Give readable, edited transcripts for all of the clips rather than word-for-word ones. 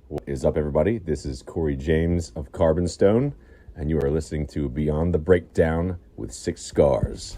What is up, everybody? This is Corey James of Carbon Stone, and you are listening to Beyond the Breakdown with Six Scars.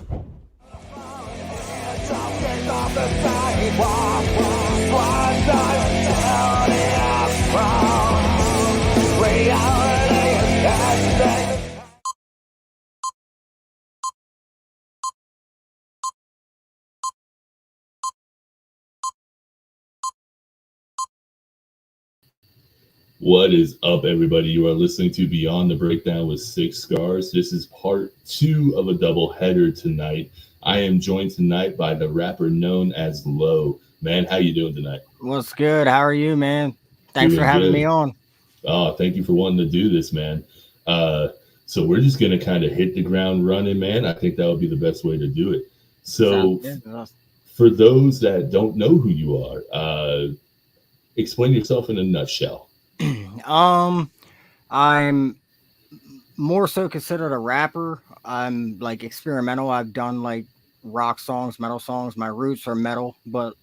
What is up, everybody? You are listening to Beyond the Breakdown with Six Scars. This is part two of a double header tonight. I am joined tonight by the rapper known as Low. Man, how you doing tonight? What's good? How are you, man? Thanks for Doing having me good. on. Oh, thank you for wanting to do this, man. Uh, so we're just gonna kind of hit the ground running, man. I think that would be the best way to do it. Sounds So, good. for those that don't know who you are, explain yourself in a nutshell. um, I'm more so considered a rapper. I'm like experimental. I've done like rock songs, metal songs. My roots are metal, but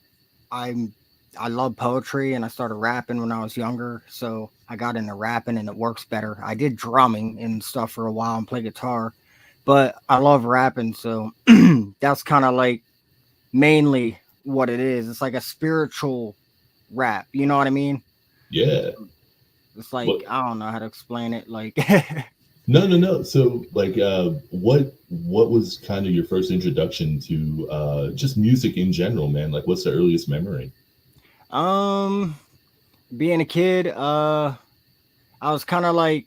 I'm I love poetry and I started rapping when I was younger. So I got into rapping and it works better. I did drumming and stuff for a while and play guitar, but I love rapping. So that's kind of like mainly what it is. It's like a spiritual rap. You know what I mean? Yeah. It's like What? I don't know how to explain it. Like, No, no, no. So, like, what was kind of your first introduction to just music in general, man? Like, what's the earliest memory? um, being a kid, I was kind of like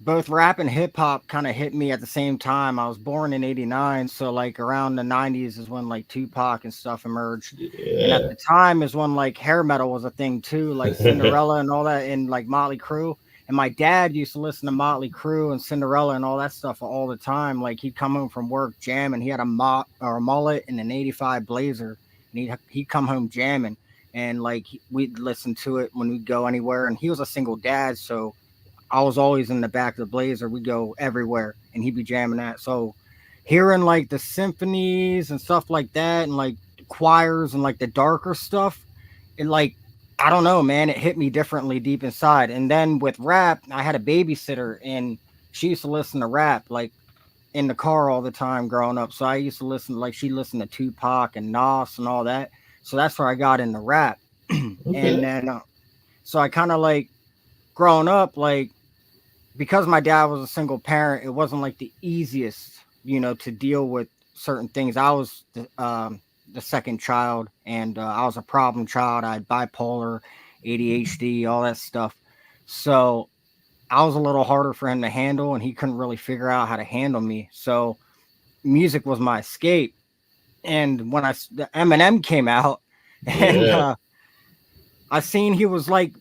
both rap and hip hop kind of hit me at the same time. I was born in '89, so like around the '90s is when like Tupac and stuff emerged. And at Yeah. the time is when like hair metal was a thing too, like Cinderella and all that, and like Motley Crue. And my dad used to listen to Motley Crue and Cinderella and all that stuff all the time. Like he'd come home from work jamming. He had a or a mullet and an '85 Blazer, and he'd come home jamming. And like we'd listen to it when we'd go anywhere. And he was a single dad, so I was always in the back of the Blazer. We go everywhere, and he'd be jamming that. So hearing like the symphonies and stuff like that, and like choirs and like the darker stuff, it like I don't know, man. It hit me differently deep inside. And then with rap, I had a babysitter, and she used to listen to rap like in the car all the time growing up. So I used to listen like she listened to Tupac and Nas and all that. So that's where I got into rap. And Okay. then so I kind of like growing up like because my dad was a single parent, it wasn't like the easiest, to deal with certain things. I was the second child, and I was a problem child. I had bipolar, ADHD, all that stuff. So I was a little harder for him to handle, and he couldn't really figure out how to handle me. So music was my escape. And when the Eminem came out, and Yeah. I seen he was like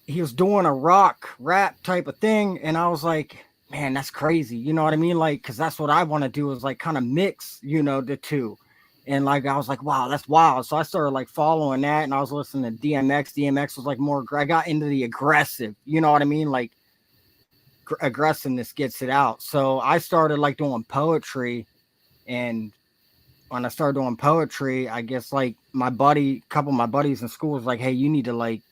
he was doing a rock rap type of thing, and I was like, man, that's crazy. You know what I mean? Like, because that's what I want to do is like kind of mix, the two. And like I was like, wow, that's wild. So I started like following that, and I was listening to DMX. DMX was like more. I got into the aggressive. You know what I mean? Like aggressiveness gets it out. So I started like doing poetry, and when I started doing poetry, I guess like couple of my buddies in school was like, hey, you need to like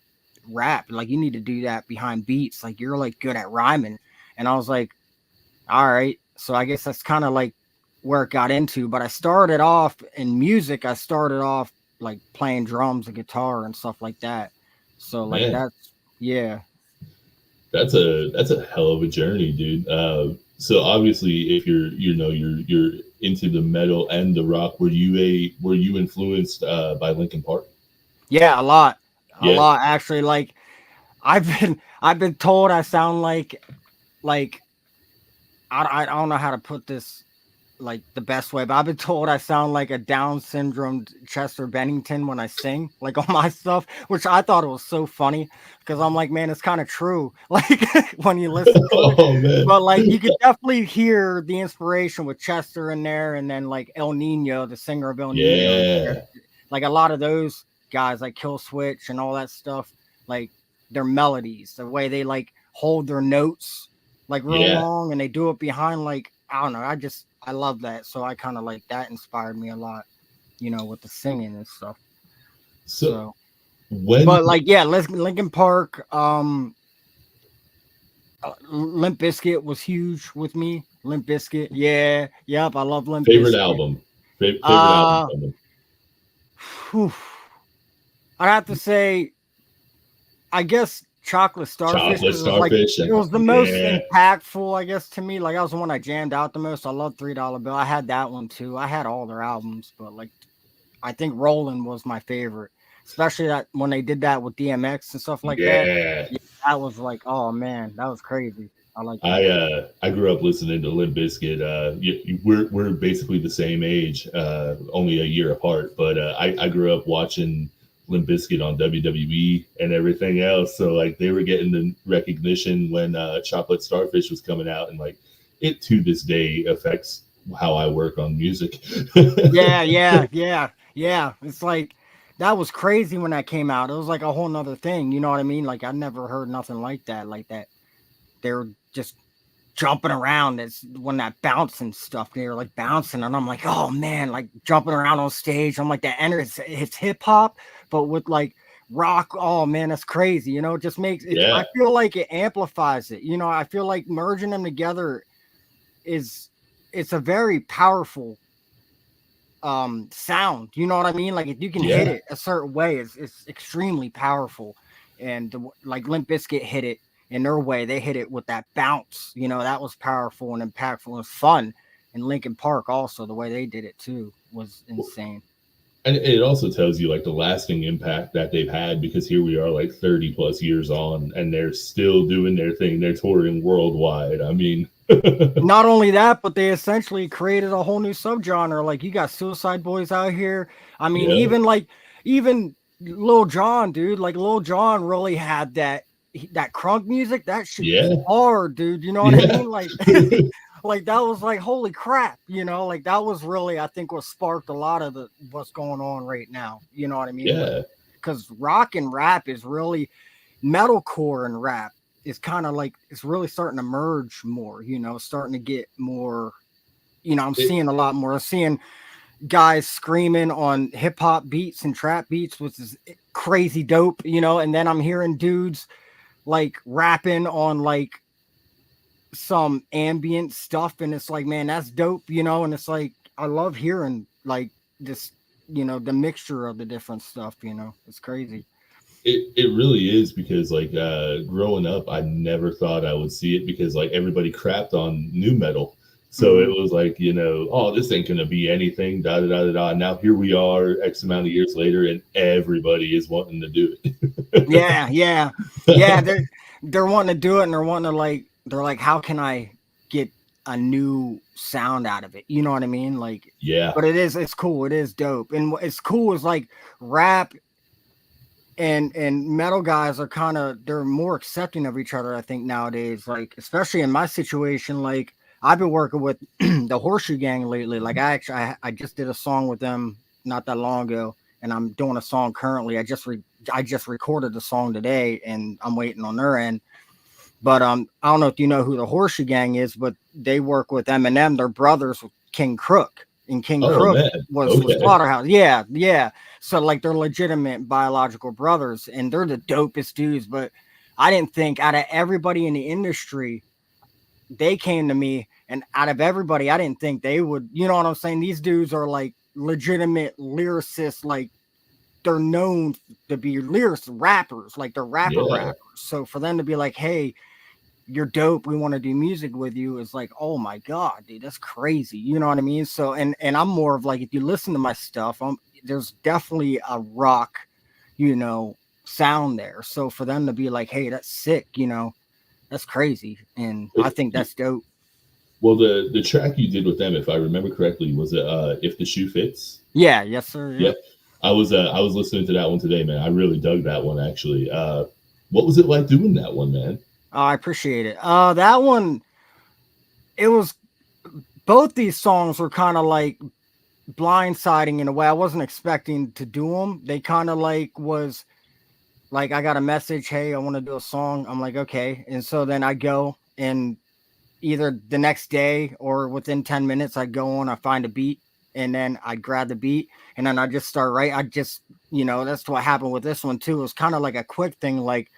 rap, like you need to do that behind beats, like you're like good at rhyming. And I was like, all right. So I guess that's kind of like where it got into. But I started off in music. I started off like playing drums and guitar and stuff like that. So like Man, that's yeah. that's a hell of a journey, dude. So obviously, if you're into the metal and the rock, were you influenced by Linkin Park? Yeah, a lot. A Yeah. lot actually. Like I've been told I sound like I don't know how to put this like the best way, but I've been told I sound like a Down syndrome Chester Bennington when I sing, like all my stuff, which I thought it was so funny because I'm like, man, it's kind of true. Like when you listen to it, Oh man. but like you could definitely hear the inspiration with Chester in there, and then like El Nino, the singer of El Nino, Yeah. like a lot of those guys, like Kill Switch and all that stuff, like their melodies, the way they like hold their notes like real Yeah. long, and they do it behind like I don't know. I love that. So I kind of like that inspired me a lot, with the singing and stuff. So So When But like, yeah, Linkin Park, Limp Bizkit was huge with me. Limp Bizkit, yeah, yep, I love Limp favorite Bizkit. album, favorite album Uh, from them? whew, I'd have to say, I guess Chocolate Starfish, Chocolate because it was like Starfish. it was the most Yeah, impactful, I guess, to me. Like that was the one I jammed out the most. I love $3 Bill. I had that one too. I had all their albums, but like I think Rollin' was my favorite, especially that when they did that with DMX and stuff like that. yeah. Yeah, that was like, oh man, that was crazy. I like that. I grew up listening to Limp Bizkit. We're basically the same age, only a year apart. But I grew up watching Limp Bizkit on WWE and everything else. So like they were getting the recognition when Chocolate Starfish was coming out, and like it to this day affects how I work on music. Yeah. It's like that was crazy when that came out. It was like a whole nother thing. You know what I mean? Like I never heard nothing like that. Like that. They were just jumping around. It's when that bouncing stuff. They were like bouncing, and I'm like, oh man, like jumping around on stage. I'm like, that it's hip hop, but with like rock. Oh man, that's crazy. You know, it just makes it. Yeah, I feel like it amplifies it. You know, I feel like merging them together is it's a very powerful sound. You know what I mean? Like if you can hit yeah. it a certain way, it's extremely powerful. And like Limp Bizkit hit it in their way. They hit it with that bounce. You know, that was powerful and impactful and fun. And Linkin Park also, the way they did it too was insane. And it also tells you like the lasting impact that they've had, because here we are like 30 plus years on and they're still doing their thing. They're touring worldwide. I mean, Not only that, but they essentially created a whole new subgenre. Like you got Suicide Boys out here. I mean, yeah, even Lil Jon, dude. Like Lil Jon really had that crunk music. That shit was yeah, hard, dude. You know what I yeah, mean? Like like that was like holy crap. You know, like that was really I think what sparked a lot of the what's going on right now. You know what I mean? yeah. Because rock and rap is really metalcore and rap is kind of like it's really starting to merge more, you know, starting to get more, you know, I'm It, seeing a lot more. I'm seeing guys screaming on hip hop beats and trap beats, which is crazy dope, you know, and then I'm hearing dudes like rapping on like some ambient stuff, and it's like, man, that's dope, you know, and it's like I love hearing like this, you know, the mixture of the different stuff, you know, it's crazy. it really is, because like growing up, I never thought I would see it, because like everybody crapped on new metal. So it Mhm. was like, oh, this ain't gonna be anything, da da da da da. Now here we are, X amount of years later, and everybody is wanting to do Yeah, yeah, yeah. it. They're wanting to do it, and they're wanting to like they're like, how can I get a new sound out of it? You know what I mean? Like, Yeah, but it's cool. It is dope, and it's cool is like rap and metal guys are kind of they're more accepting of each other. I think nowadays, like especially in my situation, like I've been working with the Horseshoe Gang lately. Like I just did a song with them not that long ago, and I'm doing a song currently. I just recorded the song today, and I'm waiting on their end. But I don't know if you know who the Horseshoe Gang is, but they work with Eminem. They're brothers with King Crook, and King oh Crook man, was okay, Slaughterhouse. Yeah, yeah. So like they're legitimate biological brothers, and they're the dopest dudes. But I didn't think out of everybody in the industry, they came to me, and out of everybody, I didn't think they would. You know what I'm saying? These dudes are like legitimate lyricists. Like they're known to be lyricists, rappers. Like they're yeah. rappers. So for them to be like, hey, you're dope, we want to do music with you, is like, oh my god, dude, that's crazy. You know what I mean? So and I'm more of like, if you listen to my stuff, there's definitely a rock, you know, sound there. So for them to be like, hey, that's sick, you know, that's crazy, and I think It- that's dope. well, the track you did with them, if I remember correctly, was it "If the Shoe Fits"? Yeah, yes sir, Yeah, yep. I was listening to that one today, man. I really dug that one actually. What was it like doing that one, man? I appreciate it. That one, it was both these songs were kind of like blindsiding in a way. I wasn't expecting to do them. They kind of like was like I got a message, hey, I want to do a song. I'm like, okay. And so then I go, and either the next day or within 10 minutes, I go on, I find a beat, and then I grab the beat, and then I just start right. I just you know, that's what happened with this one too. It was kind of like a quick thing, like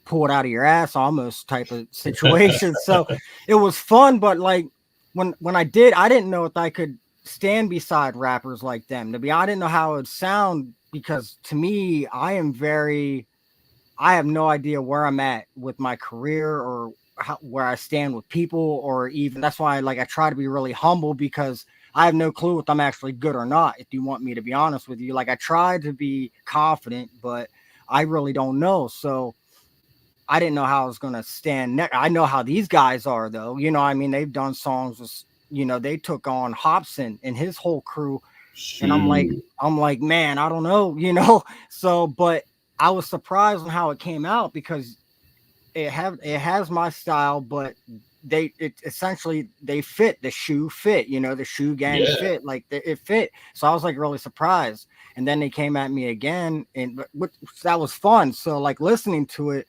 pull it out of your ass almost type of situation. So it was fun, but like when I did, I didn't know if I could stand beside rappers like them. I didn't know how it would sound, because to me, I have no idea where I'm at with my career, or where I stand with people, or even that's why I try to be really humble, because I have no clue if I'm actually good or not. If you want me to be honest with you, like I try to be confident, but I really don't know. So I didn't know how I was going to stand next. I know how these guys are though. You know, I mean, they've done songs with, you know, they took on Hobson and his whole crew. Shoot. And I'm like, man, I don't know, you know? So, but I was surprised on how it came out, because it has my style, but essentially they fit, the shoe fit, you know, the shoe gang fit, like it fit. So I was like really surprised. And then they came at me again, and that was fun. So like listening to it,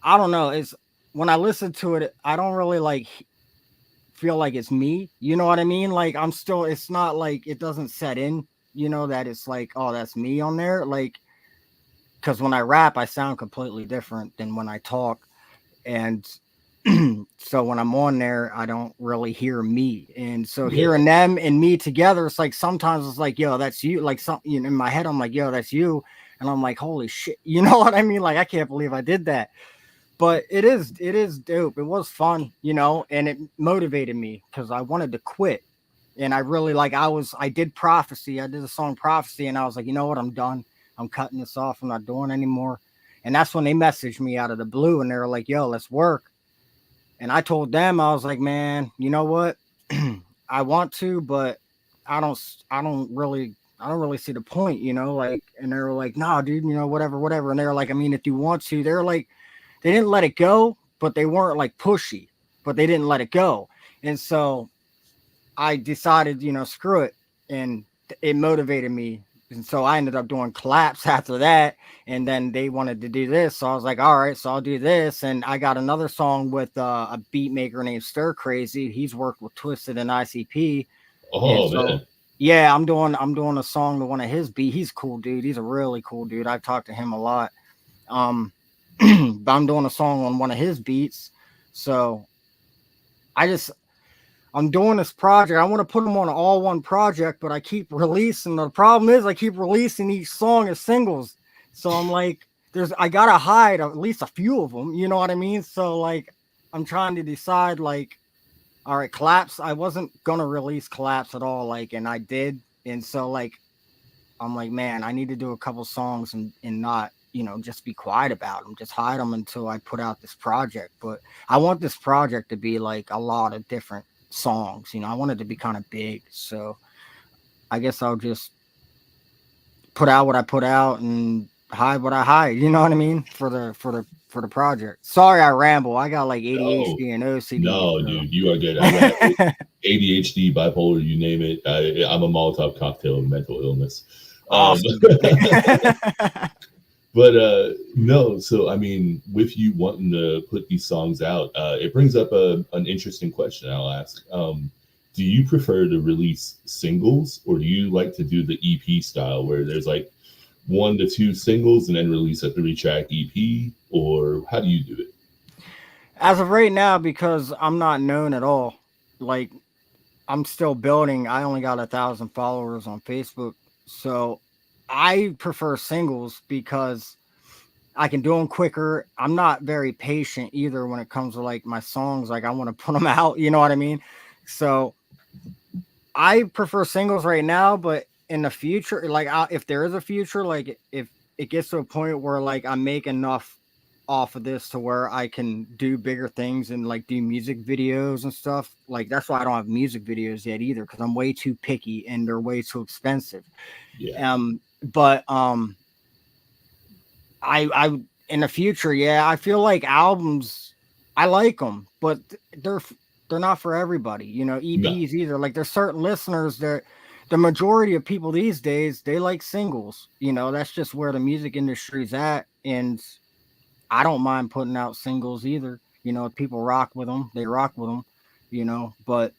I don't know, it's when I listen to it, I don't really like feel like it's me, you know what I mean? Like I'm still, it's not like, it doesn't set in, you know, that it's like, oh, that's me on there. Like, because when I rap, I sound completely different than when I talk. And so when I'm on there, I don't really hear me. And so hearing them and me together, it's like sometimes it's like, yo, that's you. Like something, you know, in my head, I'm like, yo, that's you. And I'm like, holy shit. You know what I mean? Like, I can't believe I did that. But it is dope. It was fun, you know, and it motivated me because I wanted to quit. And I really I did Prophecy. I did the song Prophecy, and I was like, you know what? I'm done. I'm cutting this off. I'm not doing anymore. And that's when they messaged me out of the blue, and they were like, yo, let's work. And I told them, I was like, man, you know what? I want to, but I don't really see the point, you know, like, and they were like, nah, dude, you know, whatever. And they were like, I mean, if you want to, they're like, they didn't let it go, but they weren't like pushy, but they didn't let it go. And so I decided, you know, screw it. And it motivated me. And so I ended up doing Collapse after that. And then they wanted to do this. So I was like, all right, so I'll do this. And I got another song with a beat maker named Stir Crazy. He's worked with Twisted and ICP. Oh, and so, man. Yeah, I'm doing a song to one of his beats. He's a cool dude. He's a really cool dude. I've talked to him a lot. But I'm doing a song on one of his beats. So I'm doing this project. I want to put them on an all one project, but I keep releasing. The problem is I keep releasing each song as singles. So I'm like, I gotta hide at least a few of them. You know what I mean? So like, I'm trying to decide like, all right, Collapse. I wasn't gonna release Collapse at all. Like, and I did. And so like, I'm like, man, I need to do a couple songs and not, you know, just be quiet about them, just hide them until I put out this project. But I want this project to be like a lot of different songs, you know. I want it to be kind of big. So I guess I'll just put out what I put out and hide what I hide, you know what I mean, for the project. Sorry I ramble. I got like ADHD and OCD. No, so. Dude, you are good. I got ADHD, bipolar, you name it. I'm a Molotov cocktail of mental illness. Awesome. But no, so I mean, with you wanting to put these songs out, it brings up an interesting question I'll ask. Do you prefer to release singles, or do you like to do the EP style where there's like 1 to 2 singles and then release a 3-track EP, or how do you do it? As of right now, because I'm not known at all, like I'm still building. I only got 1,000 followers on Facebook. So I prefer singles because I can do them quicker. I'm not very patient either when it comes to like my songs. Like I want to put them out, you know what I mean? So I prefer singles right now, but in the future, like if there is a future, like if it gets to a point where like I make enough off of this to where I can do bigger things and like do music videos and stuff, like that's why I don't have music videos yet either, because I'm way too picky and they're way too expensive. But I in the future, yeah, I feel like albums, I like them, but they're not for everybody, you know. EPs either. Like there's certain listeners that the majority of people these days, they like singles, you know. That's just where the music industry's at, and I don't mind putting out singles either, you know. If people rock with them, they rock with them, you know. But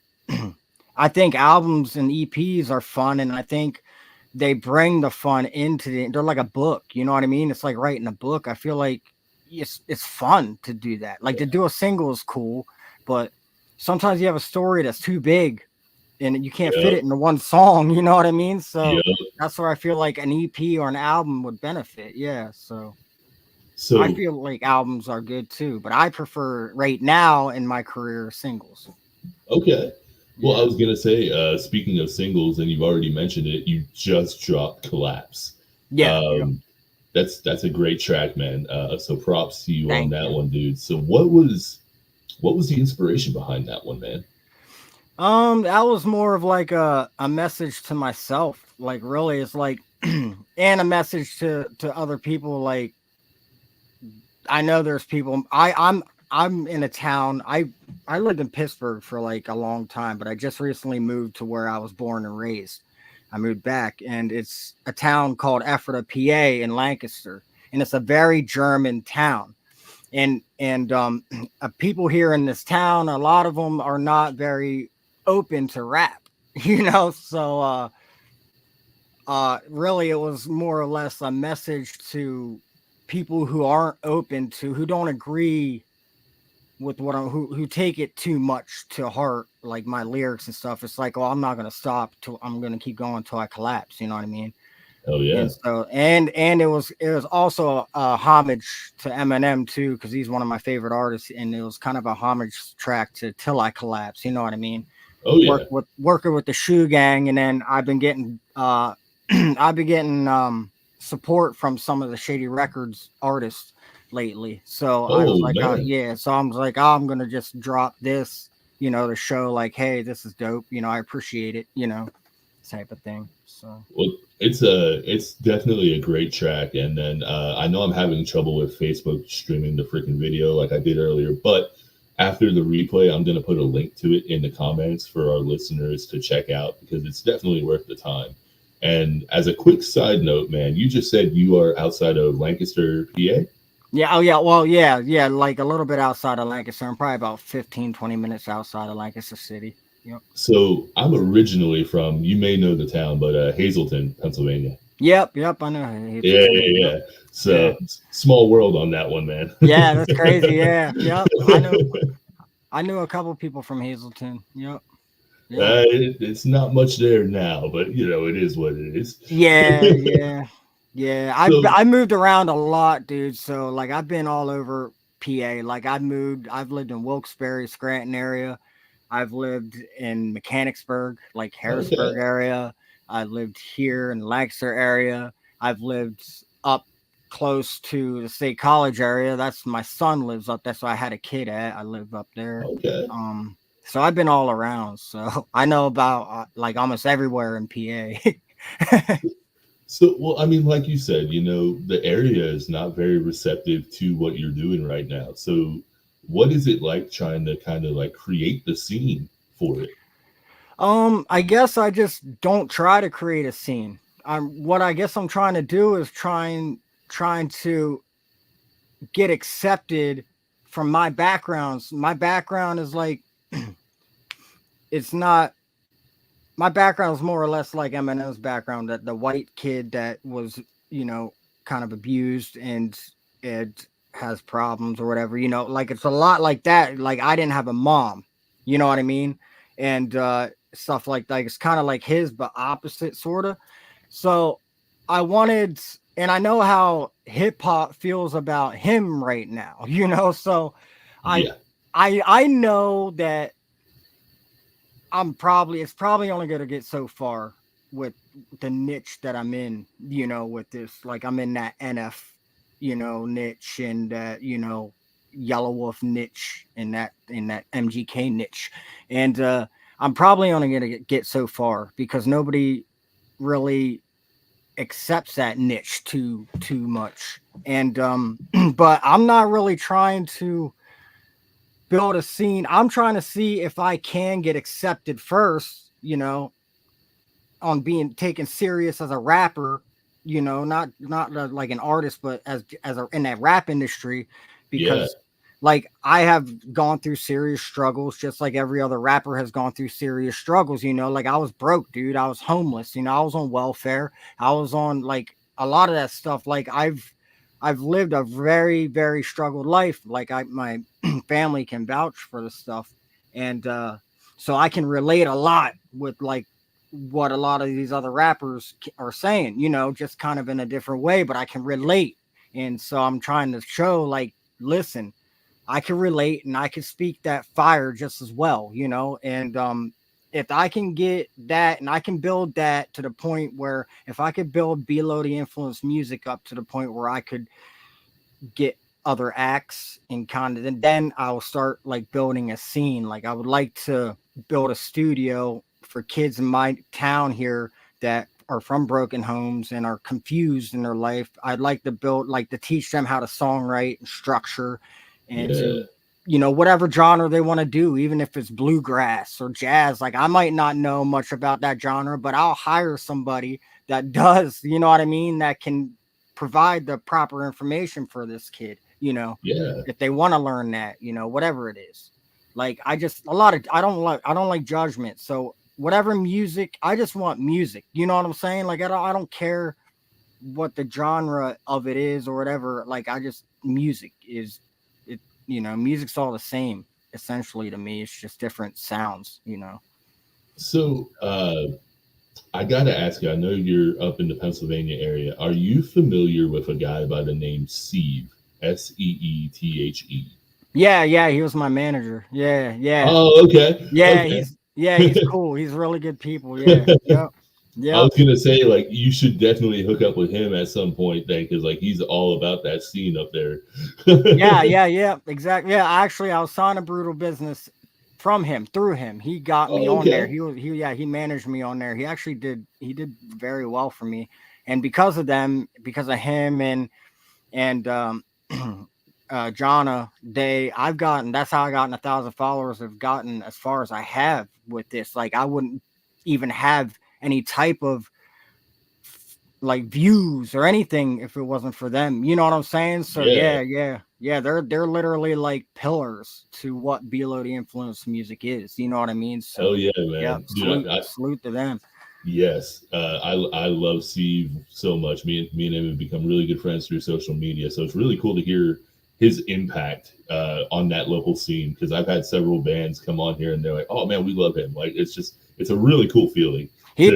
I think albums and EPs are fun, and I think they bring the fun into they're like a book, you know what I mean? It's like writing a book. I feel like it's fun to do that. Like to do a single is cool, but sometimes you have a story that's too big and you can't fit Yep. it into one song, you know what I mean? So Yep. that's where I feel like an EP or an album would benefit. Yeah. So I So feel like albums are good too, but I prefer right now in my career singles. okay. Well, I Yeah. was gonna say, speaking of singles, and you've already mentioned it, you just dropped "Collapse." Yeah. Yeah. Um, that's a great track, man. So props to you on Thank that you. one, dude. So what was the inspiration behind that one, man? That was more of like a message to myself. Like really it's like and a message to other people. Like I know there's people I'm in a town. I lived in Pittsburgh for like a long time, but I just recently moved to where I was born and raised. I moved back and it's a town called Ephrata, PA in Lancaster. And it's a very German town. And people here in this town, a lot of them are not very open to rap, so really it was more or less a message to people who aren't open to who don't agree with what I'm who take it too much to heart, like my lyrics and stuff. It's like, oh, I'm not gonna stop till I'm gonna keep going until I collapse, you know what I mean? Oh yeah. And so and it was also a homage to Eminem too, because he's one of my favorite artists, and it was kind of a homage track to Till I Collapse, you know what I mean? Oh yeah. Working with the Shoe Gang, and then I've been getting I've been getting support from some of the Shady Records artists lately. So I was Oh like, man. yeah. So I was like, oh, I'm gonna just drop this, to show like, hey, this is dope. I appreciate it. Type of thing. So Well, it's definitely a great track, and then I know I'm having trouble with Facebook streaming the freaking video like I did earlier, but after the replay, I'm gonna put a link to it in the comments for our listeners to check out because it's definitely worth the time. And as a quick side note, man, you just said you are outside of Lancaster, PA. yeah, oh yeah, well, yeah, like a little bit outside of Lancaster. I'm probably about 15, 20 minutes outside of Lancaster City. Yep. So I'm originally from, you may know the town, but Hazleton, Pennsylvania. Yep, I know. Yeah, Yep. yeah, yeah. Yeah. So small world on that one, man. Yeah, that's crazy. Yeah, yep. I knew a couple people from Hazleton. Yep. Yeah. It's not much there now, but it is what it is. Yeah, yeah. Yeah. So I moved around a lot, dude. So like I've been all over PA. Like I've lived in Wilkes-Barre, Scranton area. I've lived in Mechanicsburg, like okay, Harrisburg area. I lived here in Lancaster area. I've lived up close to the State College area. That's my son lives up. That's where I had a kid at. I live up there. okay. So I've been all around. So I know about like almost everywhere in PA. So, well, I mean, like you said, the area is not very receptive to what you're doing right now. So, what is it like trying to kind of like create the scene for it? I guess I just don't try to create a scene. What I guess I'm trying to do is trying to get accepted from my backgrounds. My background is like it's not my background is more or less like Eminem's background, that the white kid that was, kind of abused and it has problems or whatever, like it's a lot like that. Like I didn't have a mom, you know what I mean? And stuff like it's kind of like his, but opposite sort of. So I wanted, and I know how hip hop feels about him right now, so I Yeah, I know that it's probably only going to get so far with the niche that I'm in, with this. Like I'm in that NF, niche, and that, Yellow Wolf niche, and that MGK niche. And I'm probably only going to get so far because nobody really accepts that niche too much. And but I'm not really trying to build a scene. I'm trying to see if I can get accepted first, on being taken serious as a rapper, not like an artist, but as in that rap industry, yeah. because like I have gone through serious struggles, just like every other rapper has gone through serious struggles. Like I was broke, dude. I was homeless. I was on welfare. I was on like a lot of that stuff. Like I've lived a very, very struggled life. Like my family can vouch for the stuff. And so I can relate a lot with like what a lot of these other rappers are saying, just kind of in a different way, but I can relate. And so I'm trying to show like, listen, I can relate and I can speak that fire just as well, and if I can get that and I can build that to the point where if I could build Below the Influence music up to the point where I could get other acts and kind of then I'll start like building a scene. Like I would like to build a studio for kids in my town here that are from broken homes and are confused in their life. I'd like to build like to teach them how to songwrite and structure and to whatever genre they want to do, even if it's bluegrass or jazz. Like I might not know much about that genre, but I'll hire somebody that does, you know what I mean, that can provide the proper information for this kid, if they want to learn that, whatever it is. Like I don't like judgment. So whatever music, I just want music. You know what I'm saying? Like I don't care what the genre of it is or whatever. Like music is it, music's all the same essentially to me. It's just different sounds, So I gotta ask you, I know you're up in the Pennsylvania area. Are you familiar with a guy by the name Seethe? Seethe? Yeah, he was my manager. Yeah. Oh, okay. Yeah, Okay. he's cool. He's really good people. Yeah. Yep. I was gonna say, like, you should definitely hook up with him at some point then, because like he's all about that scene up there. Yeah, exactly. Yeah, actually I was signing Brutal Business through him. He got me on there. He managed me on there. He did very well for me. And because of him and Jonna, that's how I gotten 1,000 followers. I've gotten as far as I have with this. Like I wouldn't even have any type of like views or anything if it wasn't for them. You know what I'm saying? So yeah. They're literally like pillars to what Below the Influence music is. You know what I mean? So yeah, man. Yeah, salute to them. Yes, I love Steve so much. Me and him have become really good friends through social media. So it's really cool to hear his impact on that local scene, because I've had several bands come on here and they're like, "Oh man, we love him." Like it's a really cool feeling. He's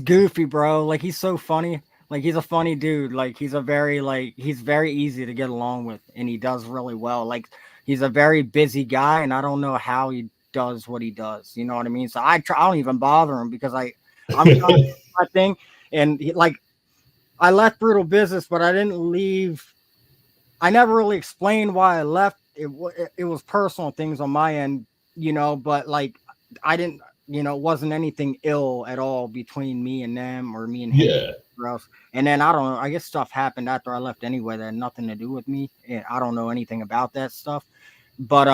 goofy, bro. Like he's so funny. Like he's a funny dude. Like he's very easy to get along with, and he does really well. Like he's a very busy guy, and I don't know how he does what he does. You know what I mean? So I don't even bother him because I'm trying to do my thing, and I left Brutal Business, but I didn't leave. I never really explained why I left. It was personal things on my end, but like I didn't, it wasn't anything ill at all between me and them or me and him. Yeah. And then I don't know, I guess stuff happened after I left anyway that had nothing to do with me. And I don't know anything about that stuff. But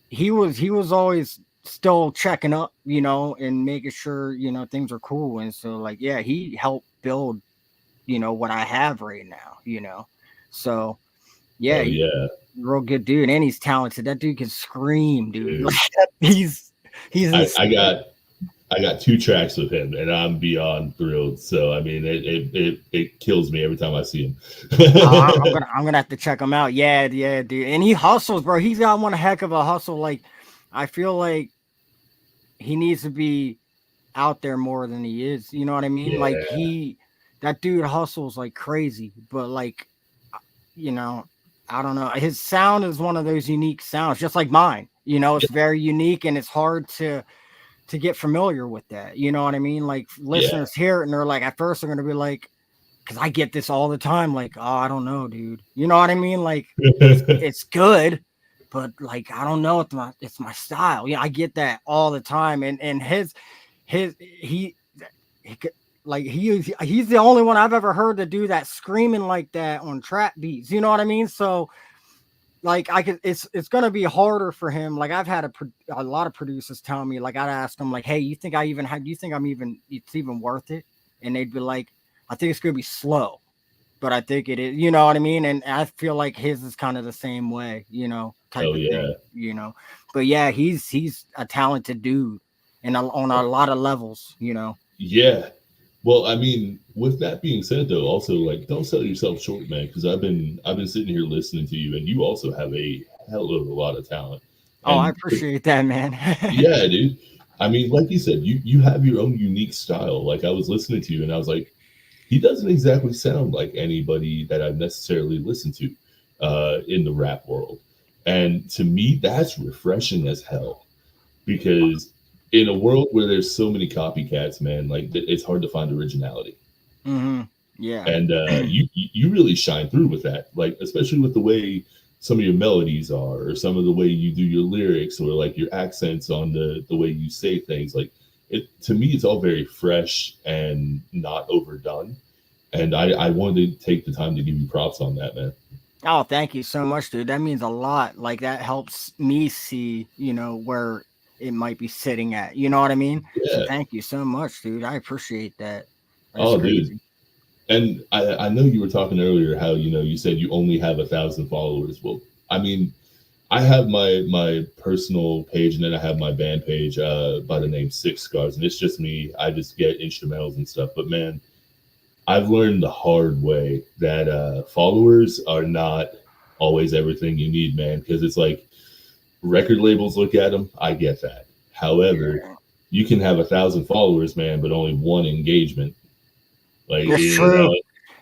he was always still checking up, and making sure, things are cool. And so like, yeah, he helped build, what I have right now, so yeah, real good dude, and he's talented. That dude can scream, dude. Like, he's I got 2 tracks with him, and I'm beyond thrilled. So I mean, it kills me every time I see him. I'm gonna have to check him out. Yeah, dude. And he hustles, bro. He's got one heck of a hustle. Like I feel like he needs to be out there more than he is. You know what I mean? Yeah. Like that dude hustles like crazy, but like, I don't know. His sound is one of those unique sounds, just like mine. It's very unique, and it's hard to get familiar with that. You know what I mean? Like listeners hear it and they're like, at first they're gonna be like, because I get this all the time, like, oh, I don't know, dude. You know what I mean? Like it's good, but like I don't know, it's my style. Yeah, I get that all the time. And he's the only one I've ever heard to do that screaming like that on trap beats. You know what I mean? So like it's gonna be harder for him. Like I've had a lot of producers tell me, like I'd ask them like, hey, do you think it's even worth it? And they'd be like, I think it's gonna be slow. but I think it is, you know what I mean? And I feel like his is kind of the same way, you know, type Hell of yeah. thing, you know. But yeah, he's a talented dude and on a lot of levels, you know. Yeah. Well, I mean, with that being said, though, also like don't sell yourself short, man. Because I've been sitting here listening to you, and you also have a hell of a lot of talent. Oh, I And appreciate that, man. yeah, dude. I mean, like you said, you have your own unique style. Like I was listening to you, and I was like, he doesn't exactly sound like anybody that I've necessarily listened to in the rap world. And to me, that's refreshing as hell because in a world where there's so many copycats, man, like it's hard to find originality. Hmm. Yeah. And you really shine through with that, like especially with the way some of your melodies are, or some of the way you do your lyrics, or like your accents on the way you say things. Like it to me, it's all very fresh and not overdone. And I wanted to take the time to give you props on that, man. Oh, thank you so much, dude. That means a lot. Like that helps me see, you know, where it might be sitting at. You know what I mean? So Yeah. thank you so much, dude. I appreciate that. That's Oh, dude. crazy. And I know you were talking earlier how you said you only have 1,000 followers. Well, I mean, I have my personal page, and then I have my band page by the name Six Scars, and it's just me. I just get instrumentals and stuff. But man, I've learned the hard way that followers are not always everything you need, man. Because it's like record labels look at them. I get that. However, Yeah. you can have 1,000 followers, man, but only one engagement. Like That's true.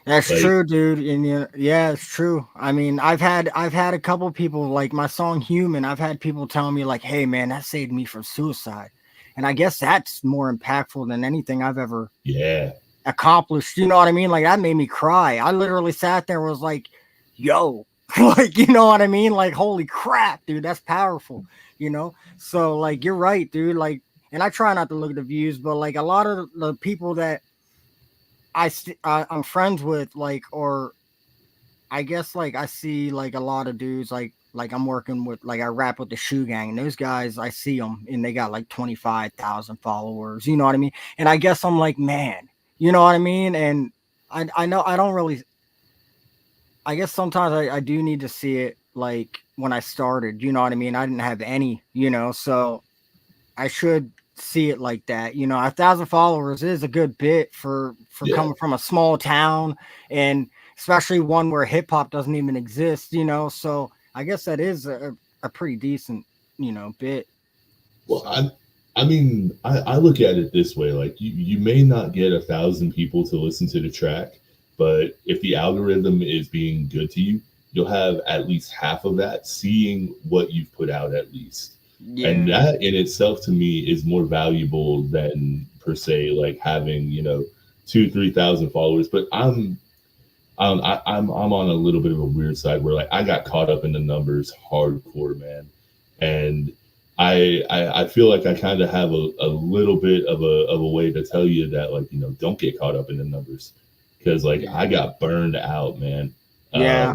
That's like true, dude. And yeah, it's true. I mean, I've had a couple people like my song "Human." I've had people telling me like, "Hey, man, that saved me from suicide," and I guess that's more impactful than anything I've ever yeah, accomplished. You know what I mean? Like that made me cry. I literally sat there and was like, "Yo," like you know what I mean? Like, holy crap, dude, that's powerful. You know? So like, you're right, dude. Like, and I try not to look at the views, but like a lot of the people that I'm friends with, like, or I guess like I see like a lot of dudes like I'm working with like I rap with the Shoe Gang and those guys I see them and they got like 25,000 followers, you know what I mean? And I guess I'm like, man, you know what I mean? And I know I don't really I guess sometimes I do need to see it like when I started, you know what I mean? I didn't have any, you know, so I should see it like that. You know, 1,000 followers is a good bit for yeah. coming from a small town, and especially one where hip hop doesn't even exist. You know, so I guess that is a pretty decent, you know, bit. Well, So I mean, I look at it this way: like you may not get 1,000 people to listen to the track, but if the algorithm is being good to you, you'll have at least half of that seeing what you've put out at least. And yeah, that in itself to me is more valuable than per se like having 2-3 thousand followers. But I'm on a little bit of a weird side where like I got caught up in the numbers hardcore, man. And I feel like I kind of have a little bit of a way to tell you that, like, don't get caught up in the numbers, because like yeah, I got burned out, man. yeah,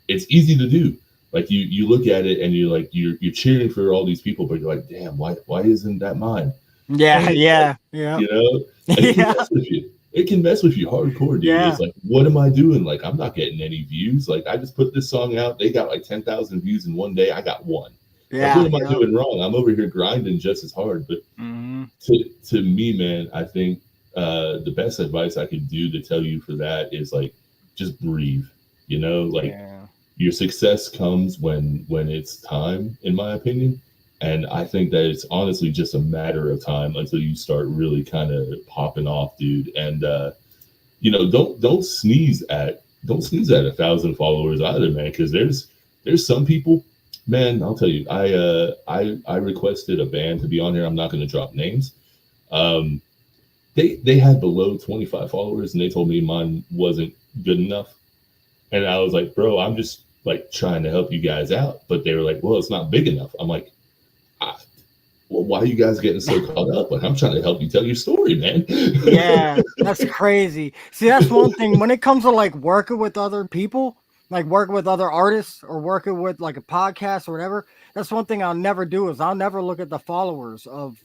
It's easy to do. Like you look at it and you're cheering for all these people, but you're like, damn, why isn't that mine? And yeah, it's like, yeah, yeah, you know, and it can yeah, mess with you. It can mess with you hardcore, dude. yeah, It's like, what am I doing? Like, I'm not getting any views. Like, I just put this song out. They got like 10,000 views in one day. I got one. Like, what yeah, am I yeah. doing wrong? I'm over here grinding just as hard. But Hmm. to me, man, I think the best advice I could do to tell you for that is like, just breathe. Like Yeah, your success comes when it's time, in my opinion. And I think that it's honestly just a matter of time until you start really kind of popping off, dude. And don't sneeze at 1,000 followers either, man, because there's some people, man. I'll tell you, I requested a band to be on here. I'm not going to drop names. um they had below 25 followers, and they told me mine wasn't good enough. And I was like, bro, I'm just like trying to help you guys out. But they were like, well, it's not big enough. I'm like, ah, well, why are you guys getting so caught up? Like, I'm trying to help you tell your story, man. yeah, that's crazy. See, that's one thing when it comes to like working with other people, like working with other artists or working with like a podcast or whatever. That's one thing I'll never do is I'll never look at the followers of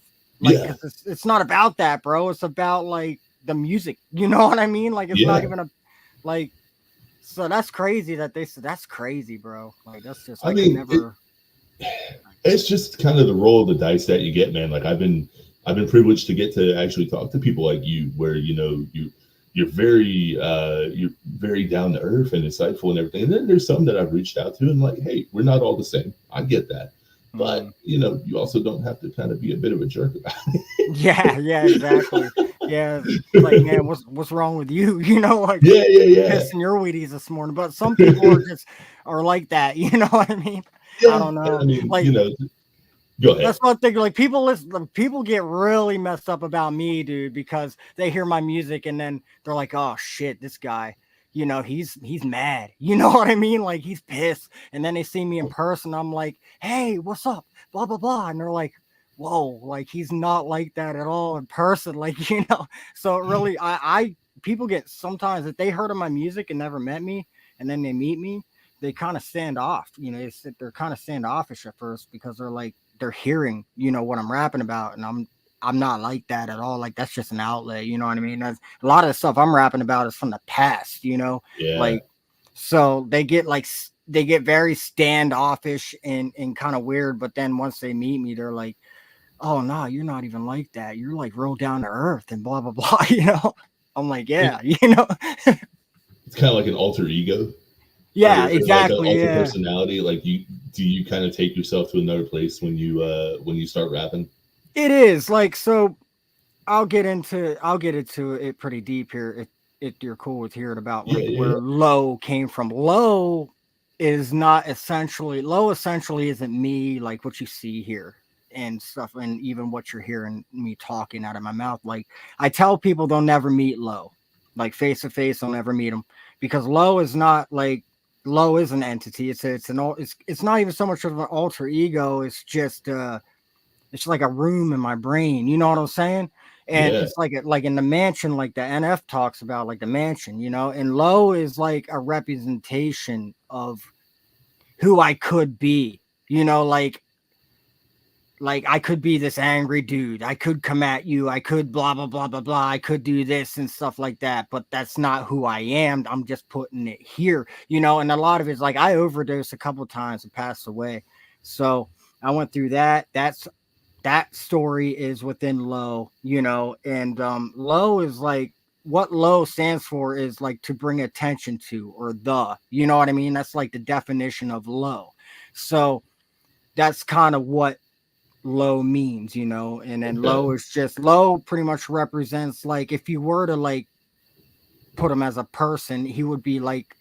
like Yeah, because it's not about that, bro. It's about like the music. You know what I mean? Like it's not yeah, even a like. So that's crazy that they said that's crazy, bro. Like that's just I I could mean, never. it's just kind of the roll of the dice that you get, man. Like I've been privileged to get to actually talk to people like you, where you're very down to earth and insightful and everything. And then there's some that I've reached out to and like, hey, we're not all the same. I get that. But you also don't have to kind of be a bit of a jerk about it. Yeah, exactly. Yeah, like man, what's wrong with you? Like Yeah. pissing your Wheaties this morning. But some people are like that. You know what I mean? I don't And I know. mean, Like go ahead. that's what I think. Like people get really messed up about me, dude, because they hear my music and then they're like, oh shit, this guy. He's mad. You know what I mean? Like he's pissed. And then they see me in person. I'm like, hey, what's up? Blah blah blah. And they're like, whoa, like he's not like that at all in person. Like, so it really I people get sometimes if they heard of my music and never met me and then they meet me, they kind of stand off. They're kind of standoffish at first because they're hearing, what I'm rapping about, and I'm not like that at all. Like that's just an outlet, you know what I mean? A lot of the stuff I'm rapping about is from the past, Yeah. like so they get very standoffish and kind of weird, but then once they meet me, they're like, oh no, you're not even like that. You're like real down to earth and blah blah blah. I'm like, yeah, It's kind of like an alter ego. Yeah, or exactly. Like an alter Yeah. personality. Like do you kind of take yourself to another place when you start rapping? It is like so. I'll get into it pretty deep here if you're cool with hearing about like Yeah. where low came from. Low essentially isn't me like what you see here and stuff, and even what you're hearing me talking out of my mouth. Like I tell people they'll never meet low, like face to face, they'll never meet him because low is not like low is an entity. It's not even so much of an alter ego. It's like a room in my brain. You know what I'm saying? And Yeah. it's like in the mansion, like the NF talks about, like the mansion, and low is like a representation of who I could be, like I could be this angry dude. I could come at you. I could blah, blah, blah, blah, blah. I could do this and stuff like that, but that's not who I am. I'm just putting it here, and a lot of it's like I overdosed a couple times and passed away. So I went through that. That story is within low, and low is like what low stands for is like to bring attention to or you know what I mean? That's like the definition of low. So that's kind of what low means, and then Okay. low pretty much represents like if you were to like put him as a person, he would be like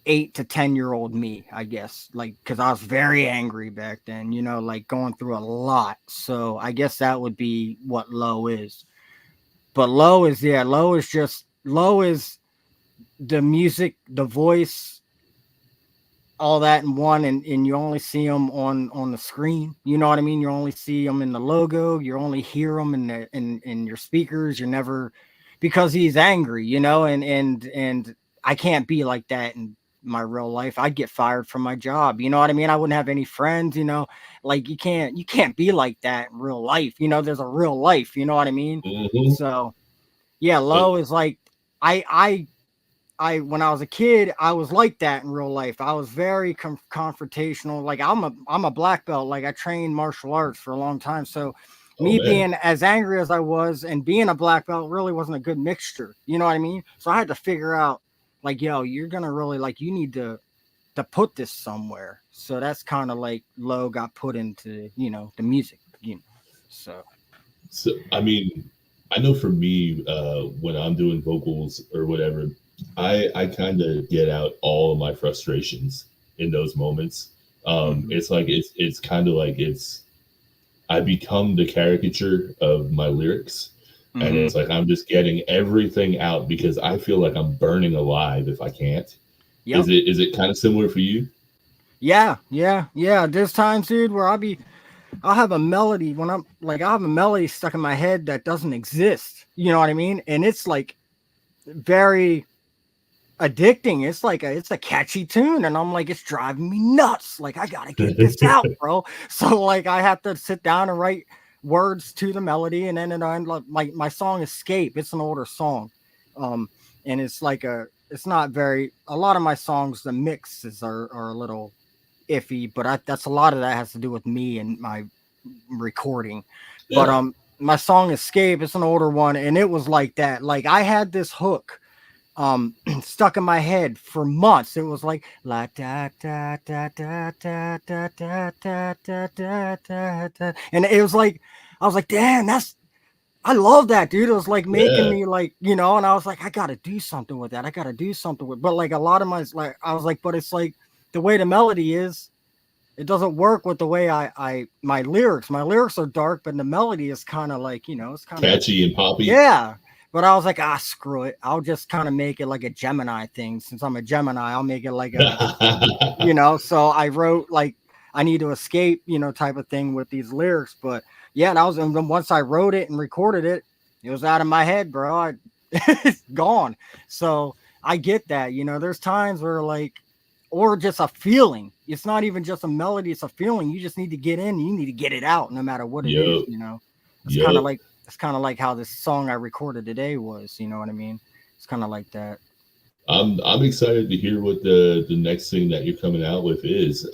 8 to 10-year-old me, I guess, like because I was very angry back then, like going through a lot. So I guess that would be what low is. But low is the music, the voice, all that in one, and you only see them on the screen. You know what I mean? You only see them in the logo. You only hear them in your speakers. You're never because he's angry, and I can't be like that in my real life. I'd get fired from my job. You know what I mean? I wouldn't have any friends. Like you can't be like that in real life. There's a real life. You know what I mean? Hmm. So yeah, low is like I when I was a kid, I was like that in real life. I was very confrontational. Like I'm a black belt. Like I trained martial arts for a long time. So Oh me man. being as angry as I was and being a black belt really wasn't a good mixture. You know what I mean? So I had to figure out like, yo, you're gonna really like you need to put this somewhere. So that's kind of like low got put into, the music, So So I mean, I know for me, when I'm doing vocals or whatever, I kind of get out all of my frustrations in those moments. mhm. It's like it's kind of like I become the caricature of my lyrics, and Mhm. it's like I'm just getting everything out because I feel like I'm burning alive if I can't. Yep. Is it kind of similar for you? Yeah. There's times, dude, where I'll have a melody when I'll have a melody stuck in my head that doesn't exist. You know what I mean? And it's like very addicting. It's a catchy tune, and I'm like, it's driving me nuts. Like I gotta get this out, bro. So like I have to sit down and write words to the melody, and then like my song Escape. It's an older song, um, and it's like it's not very, a lot of my songs, the mixes are a little iffy, but that's a lot of that has to do with me and my recording. But Yeah. my song Escape, it's an older one, and it was like that. Like I had this hook stuck in my head for months. It was like la da da da da da da da da da da da da, and it was like I was like, damn, that's, I love that, dude. It was like making Yeah. me like, you know, and I was like, I gotta do something with that. I gotta do something with, but like a lot of my, like I was like, but it's like the way the melody is, it doesn't work with the way I my lyrics. My lyrics are dark, but the melody is kind of like, you know, it's kind of, Catchy and poppy. yeah. But I was like, ah, screw it. I'll just kind of make it like a Gemini thing. Since I'm a Gemini, I'll make it like a, you know. So I wrote like I need to escape, you know, type of thing with these lyrics. But yeah, that was, and then once I wrote it and recorded it, it was out of my head, bro. It's gone. So I get that, you know. There's times where like, or just a feeling. It's not even just a melody; it's a feeling. You just need to get in. You need to get it out, no matter what it is. You know, it's kind of like, it's kind of like how this song I recorded today was. You know what I mean? It's kind of like that. I'm excited to hear what the next thing that you're coming out with is.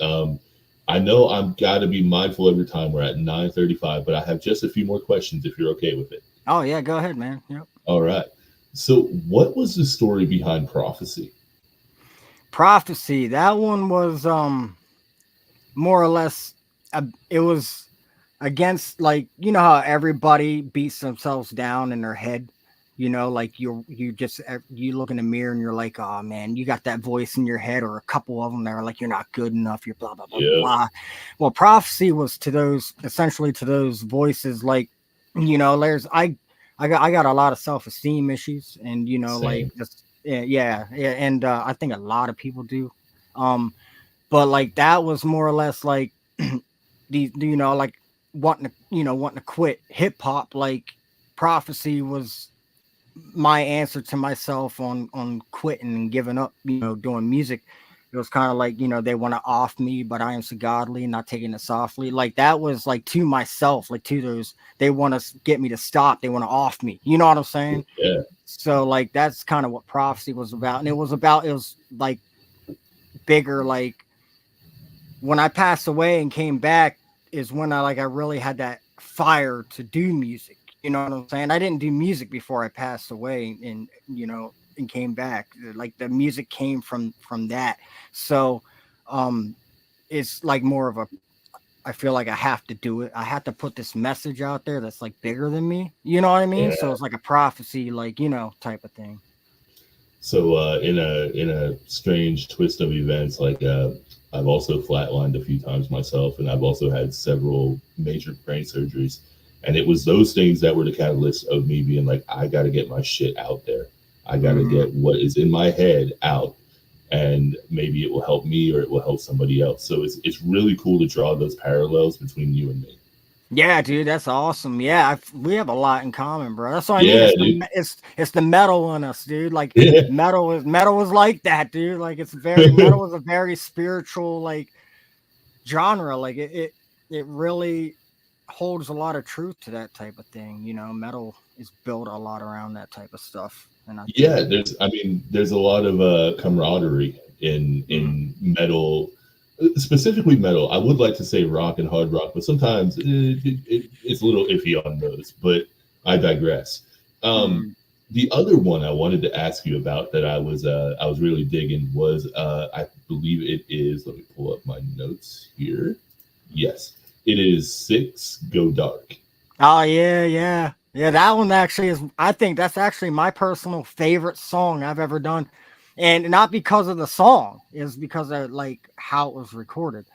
I know I've got to be mindful every time. We're at 9:35, but I have just a few more questions if you're okay with it. Oh yeah, go ahead, man. Yep. All right. So, what was the story behind Prophecy? Prophecy. That one was more or less. It was against, like, you know how everybody beats themselves down in their head. You know, like you just you look in the mirror and you're like, oh man, you got that voice in your head, or a couple of them that are like, you're not good enough, you're blah blah blah Yeah. blah. Well, prophecy was to those, essentially to those voices, like, you know, there's I got a lot of self-esteem issues, and you know, like Same. just yeah, and I think a lot of people do. But like that was more or less like you know, like wanting to quit hip hop. Like prophecy was my answer to myself on quitting and giving up, you know, doing music. It was kind of like, you know, they want to off me, but I am so godly, not taking it softly. Like that was like to myself, like to those, they want to get me to stop, they want to off me, you know what I'm saying? Yeah. So like that's kind of what prophecy was about. And it was like bigger, like when I passed away and came back is when I really had that fire to do music. You know what I'm saying? I didn't do music before I passed away, and you know, and came back. Like the music came from that. So it's like more of a, I feel like I have to do it. I have to put this message out there that's like bigger than me. You know what I mean? Yeah. So it's like a prophecy, like, you know, type of thing. So in a strange twist of events, like I've also flatlined a few times myself, and I've also had several major brain surgeries. And it was those things that were the catalyst of me being like, I got to get my shit out there. I got to get what is in my head out, and maybe it will help me or it will help somebody else. So it's really cool to draw those parallels between you and me. Yeah, dude, that's awesome. Yeah, we have a lot in common, bro. That's what I Yeah, mean. dude. It's the metal in us, dude. Like Yeah. metal is like that, dude. Like it's very metal is a very spiritual like genre. Like it really holds a lot of truth to that type of thing. You know, metal is built a lot around that type of stuff. And Yeah, there's a lot of camaraderie in metal, specifically metal. I would like to say rock and hard rock, but sometimes it's a little iffy on those. But I digress. The other one I wanted to ask you about that I was really digging was I believe it is. Let me pull up my notes here. Yes, it is 6 Go Dark. Oh yeah. That one actually is. I think that's actually my personal favorite song I've ever done, and not because of the song, is because of like how it was recorded.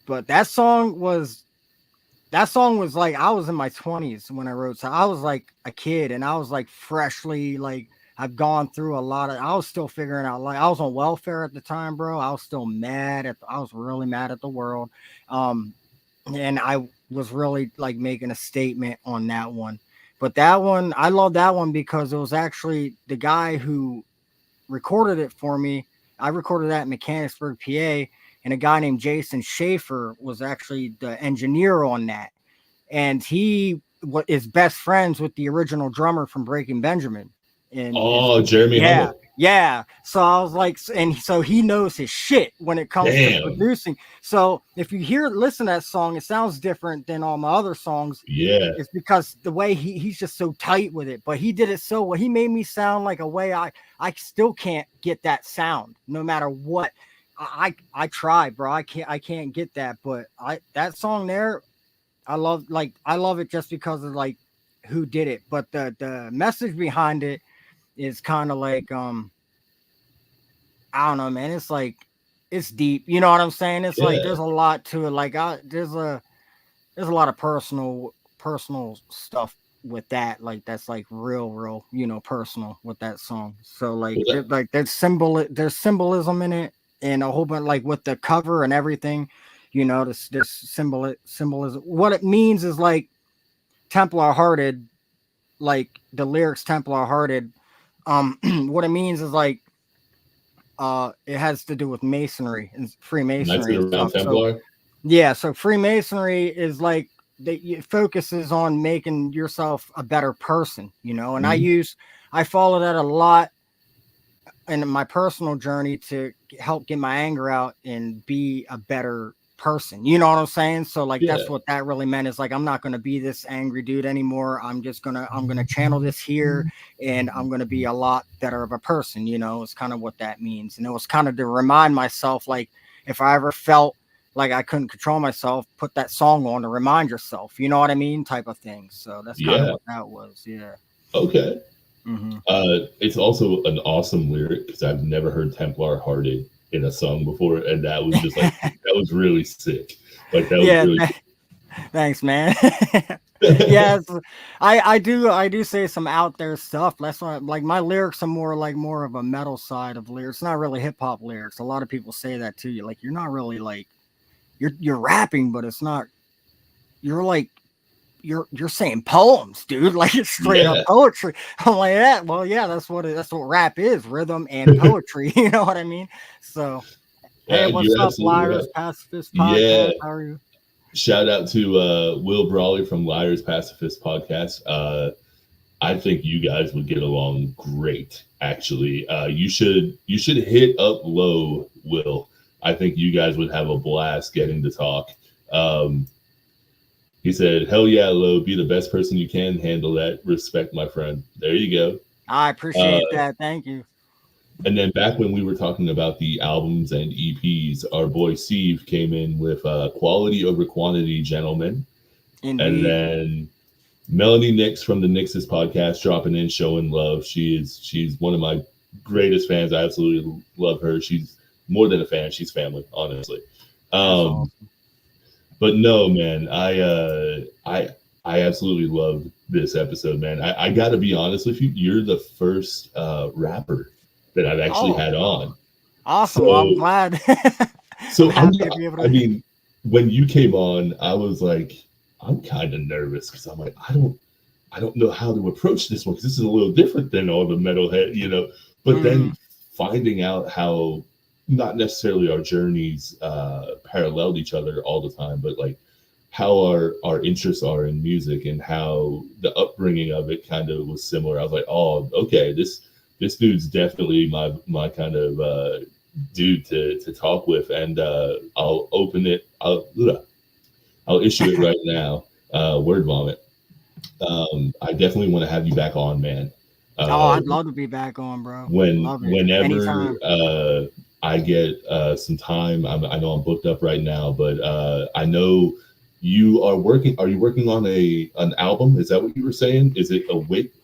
But that song was like I was in my 20s when I wrote. So I was like a kid, and I was like freshly like I've gone through a lot of. I was still figuring out. Like I was on welfare at the time, bro. I was still mad at. I was really mad at the world, and I was really like making a statement on that one. But that one, I love that one because it was actually the guy who recorded it for me. I recorded that in Mechanicsburg, PA, and a guy named Jason Schaefer was actually the engineer on that. And he is best friends with the original drummer from Breaking Benjamin. And Jeremy yeah, Hummel. Yeah. So I was like, and so he knows his shit when it comes to Damn. producing. So if you listen to that song, it sounds different than all my other songs. Yeah. It's because the way he's just so tight with it, but he did it so well. He made me sound like a way I still can't get that sound no matter what. I try, bro. I can't get that, but that song there, I love it just because of like who did it. But the message behind it is kind of like I don't know, man. It's like it's deep. You know what I'm saying? It's like Yeah. there's a lot to it. Like there's a lot of personal stuff with that. Like that's like real, personal with that song. So like Well, there's symbolism in it, and a whole bunch like with the cover and everything. This symbolism. What it means is like Templar hearted, like the lyrics Templar hearted. What it means is like it has to do with masonry and Freemasonry and around stuff. Templar. So yeah, so Freemasonry is like it focuses on making yourself a better person, and I follow that a lot in my personal journey to help get my anger out and be a better person. You know what I'm saying? So like that's what that really meant, is like I'm not going to be this angry dude anymore. I'm going to channel this here, and I'm going to be a lot better of a person. It's kind of what that means. And it was kind of to remind myself, like if I ever felt like I couldn't control myself, put that song on to remind yourself, you know what I mean, type of thing. So that's kind of what that was. Yeah. Okay. Mm-hmm. It's also an awesome lyric because I've never heard Templar hearted in a song before, and that was just like that was really sick. Like that was really thanks, man. Yes, I do say some out there stuff. That's why, like, my lyrics are more of a metal side of lyrics. It's not really hip hop lyrics. A lot of people say that to you, like you're not really like you're rapping, but it's not. You're like you're saying poems, dude. Like it's straight up poetry. I'm like that. Well, yeah, that's what rap is: rhythm and poetry. You know what I mean? So, hey, what's up, Liars Pacifist Podcast? Yeah. How are you? Shout out to Will Brawley from Liars Pacifist Podcast. I think you guys would get along great. Actually, you should hit up Low, Will. I think you guys would have a blast getting to talk. He said, "Hell yeah, Lo, be the best person you can. Handle that. Respect, my friend." There you go. I appreciate that. Thank you. And then back when we were talking about the albums and EPs, our boy Steve came in with Quality Over Quantity, Gentlemen. Indeed. And then Melanie Nix from the Nix's podcast dropping in, showing love. She's one of my greatest fans. I absolutely love her. She's more than a fan. She's family, honestly. Awesome. But no, man, I absolutely loved this episode, man. I got to be honest with you. You're the first rapper that I've actually had on. Awesome. Well, I'm glad. So I mean, when you came on, I was like, I'm kind of nervous because I'm like, I don't know how to approach this one because this is a little different than all the metalhead, But then finding out how not necessarily our journeys paralleled each other all the time, but like how our interests are in music and how the upbringing of it kind of was similar. I was like, oh, okay, this dude's definitely my kind of dude to talk with, and I'll open it. I'll issue it right now. Word vomit. I definitely want to have you back on, man. I'd love to be back on, bro. Whenever I get some time, I know I'm booked up right now, but I know you are working. Are you working on an album? Is that what you were saying? Is it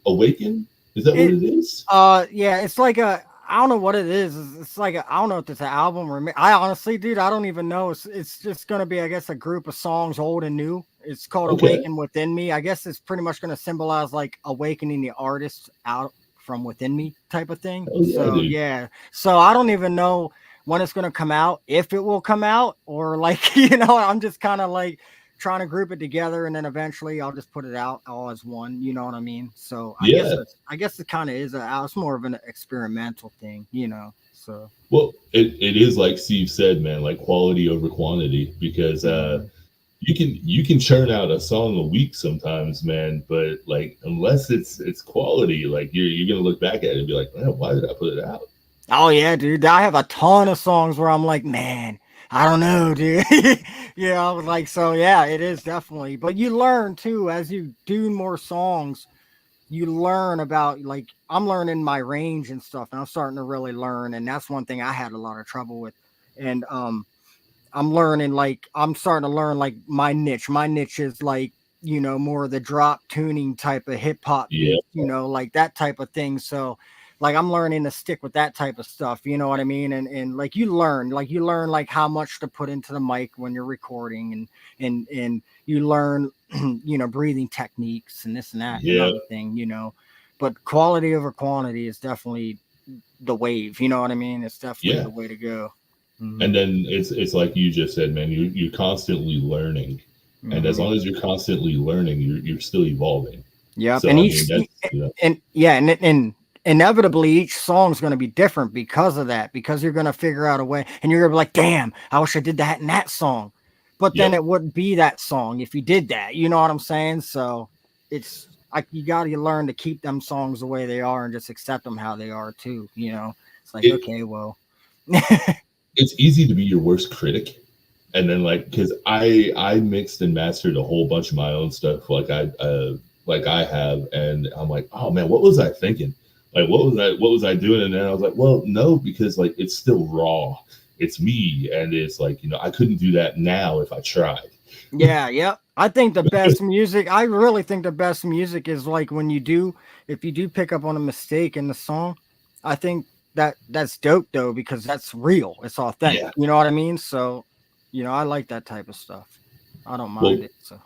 Awaken? Is that what it is? Yeah, it's like I don't know what it is. It's like I don't know if it's an album or I honestly, dude, I don't even know. It's just gonna be, I guess, a group of songs, old and new. It's called Awaken Within Me. I guess it's pretty much gonna symbolize like awakening the artist out from within me type of thing. So I don't even know when it's gonna come out, if it will come out, or like I'm just kind of like trying to group it together, and then eventually I'll just put it out all as one. You know what I mean? So I guess it kind of is it's more of an experimental thing, So well, it is like Steve said, man, like quality over quantity, because you can churn out a song a week sometimes, man. But like, unless it's quality, like you're gonna look back at it and be like, man, why did I put it out? Oh yeah, dude. I have a ton of songs where I'm like, man, I don't know, dude. I was like, so yeah, it is definitely. But you learn too as you do more songs. You learn about, like, I'm learning my range and stuff, and I'm starting to really learn. And that's one thing I had a lot of trouble with. And I'm learning, like, I'm starting to learn like my niche. My niche is like, more of the drop tuning type of hip hop Yeah, beats, like that type of thing. So like I'm learning to stick with that type of stuff, you know what I mean? And like you learn like how much to put into the mic when you're recording, and you learn breathing techniques and this and that and yeah, another thing, but quality over quantity is definitely the wave, you know what I mean? It's definitely yeah. the way to go. And Hmm. then it's like you just said, man. You're constantly learning, and as Hmm. long as you're constantly learning, you're still evolving. Yep, So and I mean, each that's and yeah, and inevitably each song's going to be different because of that. Because you're going to figure out a way, and you're going to be like, "Damn, I wish I did that in that song," but then yep. it wouldn't be that song if you did that. You know what I'm saying? So it's like you got to learn to keep them songs the way they are and just accept them how they are too. It's like, It okay, well, it's easy to be your worst critic, and then like because I mixed and mastered a whole bunch of my own stuff like I have, and I'm like, oh man, what was I thinking? Like what was I doing? And then I was like, well, no, because like it's still raw. It's me, and it's like I couldn't do that now if I tried. yeah, yeah. I think the best music, I really think the best music is like when if you do pick up on a mistake in the song, I think that's dope though, because that's real. It's authentic. Yeah. You know what I mean? So, I like that type of stuff. I don't mind Well, it. So,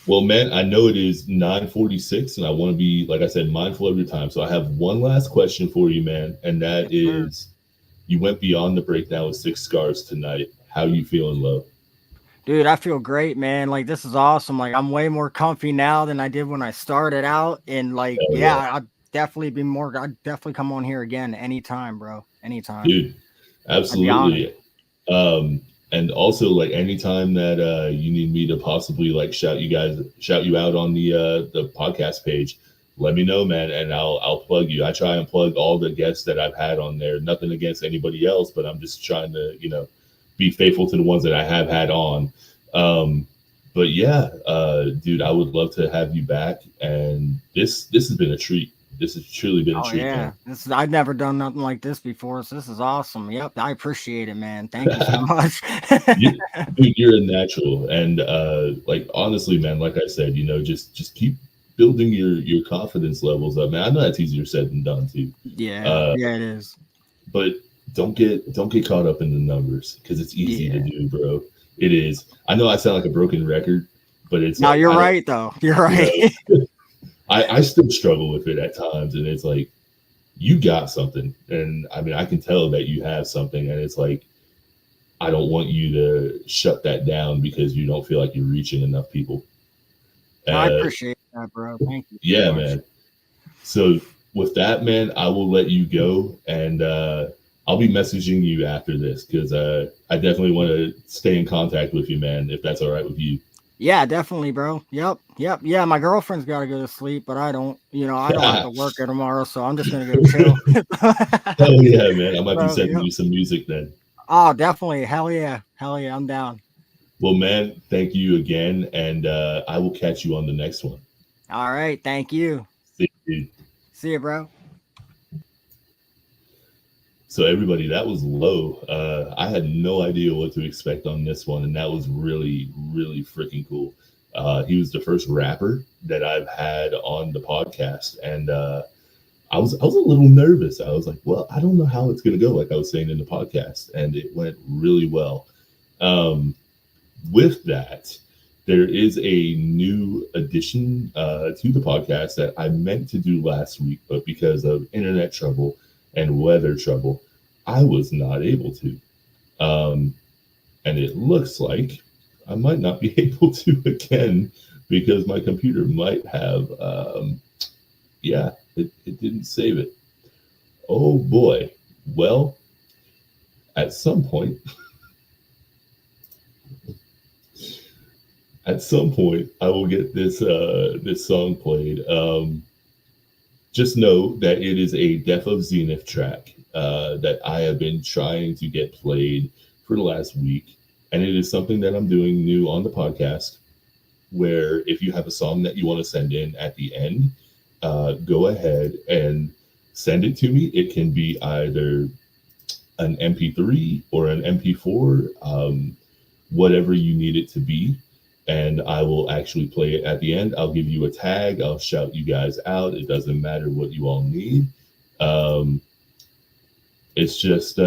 well, man, I know it is 9:46, and I want to be, like I said, mindful of your time. So I have one last question for you, man, and that yes, sir. is, you went beyond the breakdown with Six Scars tonight. How you feeling, love? Dude, I feel great, man. Like this is awesome. Like I'm way more comfy now than I did when I started out. And like, Hell yeah, yeah, I'd definitely come on here again anytime, bro. Anytime. dude. I'd be honored. Absolutely. Um, and also like anytime that you need me to possibly like shout you out on the podcast page, let me know, man, and I'll plug you. I try and plug all the guests that I've had on there. Nothing against anybody else, but I'm just trying to, be faithful to the ones that I have had on. Um, but yeah, dude, I would love to have you back. And this has been a treat. This has truly been a Oh treat, man. yeah, I've never done nothing like this before, so this is awesome. Yep, I appreciate it, man. Thank you so much. you, dude, you're a natural, and like honestly, man, like I said, just keep building your confidence levels up, man. I know that's easier said than done too, Yeah, uh, yeah, it is. but don't get caught up in the numbers because it's easy to Yeah. do, bro. It is. I know I sound like a broken record, but it's No, like you're I don't, right though. You're you right. know, I still struggle with it at times, and it's like you got something, and I mean I can tell that you have something, and it's like I don't want you to shut that down because you don't feel like you're reaching enough people. No, I Uh, appreciate that, bro. Thank you so yeah, much. man. So with that, man, I will let you go, and I'll be messaging you after this because I definitely want to stay in contact with you, man. If that's all right with you. Yeah, definitely, bro. Yep, yep, yeah. My girlfriend's got to go to sleep, but I don't. I don't have to Hell work tomorrow, so I'm just gonna go chill. yeah, man. I might be So, sending yep. you some music then. Oh, definitely. Hell yeah. Hell yeah. I'm down. Well, man, thank you again, and I will catch you on the next one. All right. Thank you. See you. See you, bro. So everybody, that was low. I had no idea what to expect on this one, and that was really, really freaking cool. He was the first rapper that I've had on the podcast, and I was a little nervous. I was like, well, I don't know how it's gonna go, like I was saying in the podcast, and it went really well. Um, with that, there is a new addition to the podcast that I meant to do last week, but because of internet trouble and weather trouble, I was not able to. Um, and it looks like I might not be able to again because my computer might have, yeah, it didn't save it. Oh boy. Well, at some point, at some point I will get this this song played. Just know that it is a Death of Zenith track that I have been trying to get played for the last week, and it is something that I'm doing new on the podcast, where if you have a song that you want to send in at the end, go ahead and send it to me. It can be either an MP3 or an MP4, whatever you need it to be, and I will actually play it at the end. I'll give you a tag. I'll shout you guys out. It doesn't matter what you all need. It's just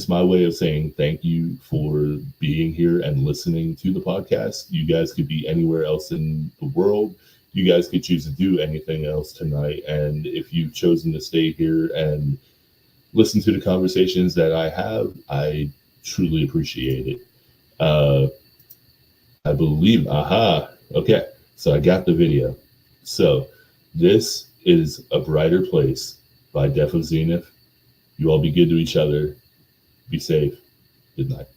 my way of saying thank you for being here and listening to the podcast. You guys could be anywhere else in the world. You guys could choose to do anything else tonight. And if you've chosen to stay here and listen to the conversations that I have, I truly appreciate it. I believe, okay, so I got the video. So this is A Brighter Place by Death of Zenith. You all be good to each other. Be safe. Good night.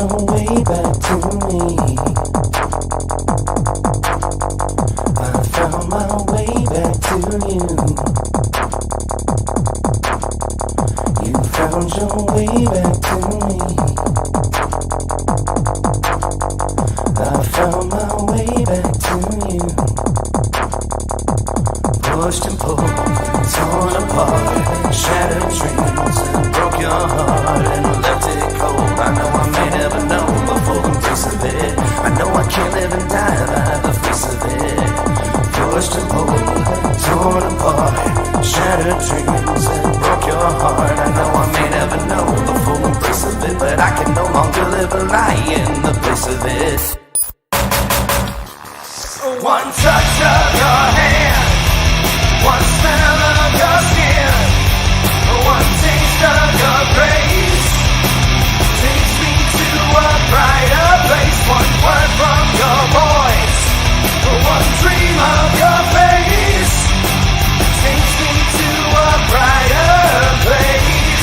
Way back to me. You found your way back to me. I found my way back to you. Pushed and pulled, torn apart, shattered dreams and broke your heart and left it cold. I know I may never know the full embrace of it. I know I can't live and die by the face of it. Pushed and pulled, torn apart, shattered dreams and broke your heart. I know I may never know the full embrace of it, but I can no longer live a lie in the place of it. One touch of your hand, one smell of your skin, one taste of your grace takes me to a brighter place. One word from your voice, one dream of your face takes me to a brighter place.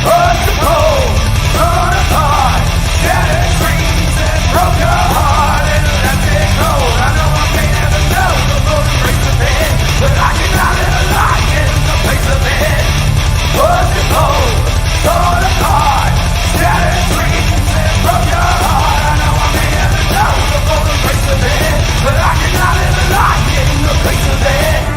Pushed and pulled, torn apart, shattered dreams and broke your heart and left it cold. I know I may never know the full embrace of it, but I cannot live a lie in the place of it. Pushed and pulled, torn apart, shattered dreams and broke your heart. I know I may never know the full embrace of it, but I cannot live a lie in the place of it.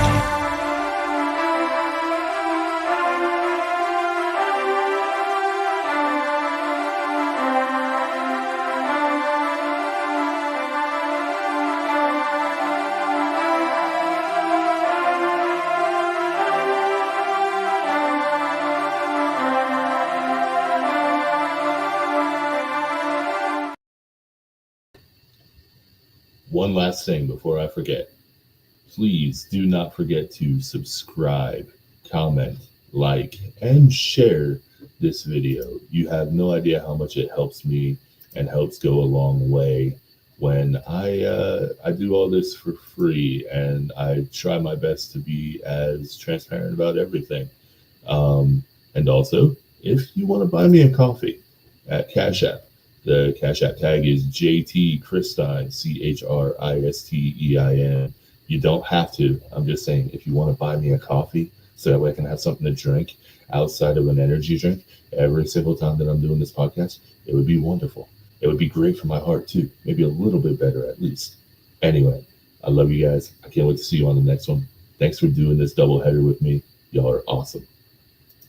One last thing before I forget. Please do not forget to subscribe, comment, like, and share this video. You have no idea how much it helps me and helps go a long way when I do all this for free, and I try my best to be as transparent about everything. And also, if you want to buy me a coffee at Cash App, the Cash App tag is JT Christine, CHRISTEIN. You don't have to. I'm just saying, if you want to buy me a coffee so that way I can have something to drink outside of an energy drink every single time that I'm doing this podcast, it would be wonderful. It would be great for my heart too. Maybe a little bit better at least. Anyway, I love you guys. I can't wait to see you on the next one. Thanks for doing this double header with me. Y'all are awesome.